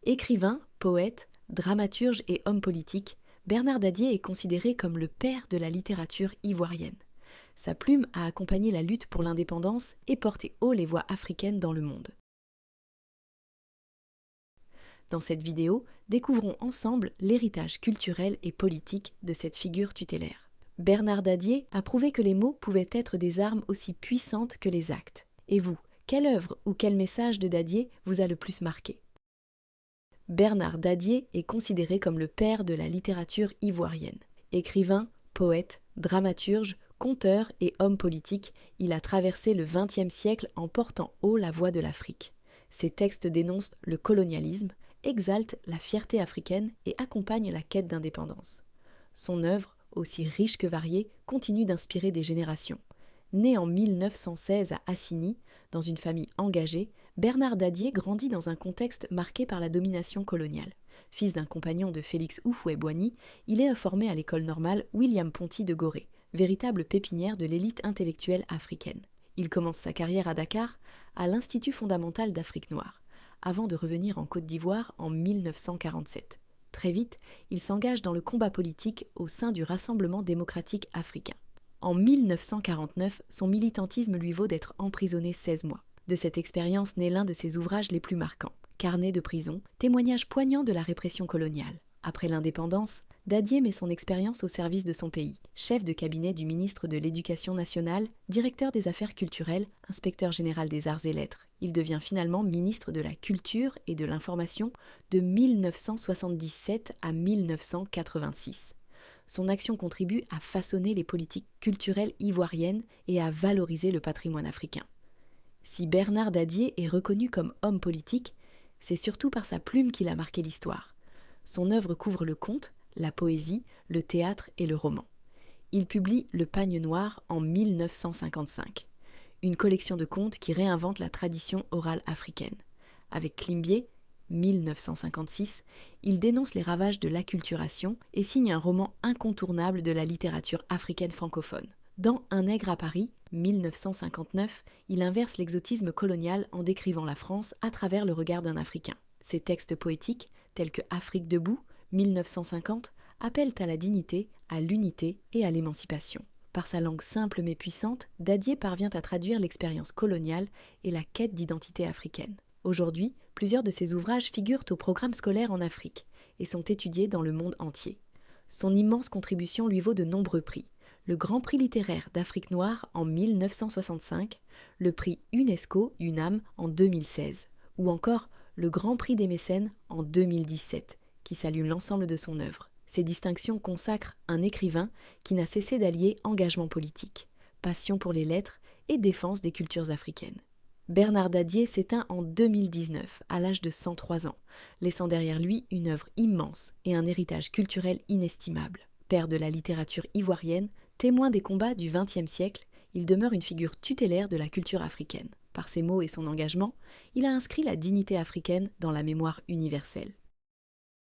Écrivain, poète, dramaturge et homme politique, Bernard Dadier est considéré comme le père de la littérature ivoirienne. Sa plume a accompagné la lutte pour l'indépendance et porté haut les voix africaines dans le monde. Dans cette vidéo, découvrons ensemble l'héritage culturel et politique de cette figure tutélaire. Bernard Dadier a prouvé que les mots pouvaient être des armes aussi puissantes que les actes. Et vous, quelle œuvre ou quel message de Dadier vous a le plus marqué ? Bernard Dadier est considéré comme le père de la littérature ivoirienne. Écrivain, poète, dramaturge, conteur et homme politique, il a traversé le XXe siècle en portant haut la voix de l'Afrique. Ses textes dénoncent le colonialisme, exaltent la fierté africaine et accompagnent la quête d'indépendance. Son œuvre, aussi riche que variée, continue d'inspirer des générations. Né en 1916 à Assigny, dans une famille engagée, Bernard Dadier grandit dans un contexte marqué par la domination coloniale. Fils d'un compagnon de Félix Houphouët-Boigny, il est formé à l'école normale William Ponty de Gorée, véritable pépinière de l'élite intellectuelle africaine. Il commence sa carrière à Dakar, à l'Institut fondamental d'Afrique noire, avant de revenir en Côte d'Ivoire en 1947. Très vite, il s'engage dans le combat politique au sein du Rassemblement démocratique africain. En 1949, son militantisme lui vaut d'être emprisonné 16 mois. De cette expérience naît l'un de ses ouvrages les plus marquants, Carnet de prison, témoignage poignant de la répression coloniale. Après l'indépendance, Dadier met son expérience au service de son pays. Chef de cabinet du ministre de l'Éducation nationale, directeur des affaires culturelles, inspecteur général des arts et lettres. Il devient finalement ministre de la Culture et de l'Information de 1977 à 1986. Son action contribue à façonner les politiques culturelles ivoiriennes et à valoriser le patrimoine africain. Si Bernard Dadier est reconnu comme homme politique, c'est surtout par sa plume qu'il a marqué l'histoire. Son œuvre couvre le conte, la poésie, le théâtre et le roman. Il publie Le Pagne Noir en 1955, une collection de contes qui réinvente la tradition orale africaine. Avec Climbié, 1956, il dénonce les ravages de l'acculturation et signe un roman incontournable de la littérature africaine francophone. Dans Un nègre à Paris, 1959, il inverse l'exotisme colonial en décrivant la France à travers le regard d'un Africain. Ses textes poétiques, tels que Afrique debout, 1950, appellent à la dignité, à l'unité et à l'émancipation. Par sa langue simple mais puissante, Dadier parvient à traduire l'expérience coloniale et la quête d'identité africaine. Aujourd'hui, plusieurs de ses ouvrages figurent au programme scolaire en Afrique et sont étudiés dans le monde entier. Son immense contribution lui vaut de nombreux prix. Le Grand Prix littéraire d'Afrique noire en 1965, le prix UNESCO UNAM en 2016, ou encore le Grand Prix des mécènes en 2017, qui salue l'ensemble de son œuvre. Ces distinctions consacrent un écrivain qui n'a cessé d'allier engagement politique, passion pour les lettres et défense des cultures africaines. Bernard Dadier s'éteint en 2019, à l'âge de 103 ans, laissant derrière lui une œuvre immense et un héritage culturel inestimable. Père de la littérature ivoirienne, témoin des combats du XXe siècle, il demeure une figure tutélaire de la culture africaine. Par ses mots et son engagement, il a inscrit la dignité africaine dans la mémoire universelle.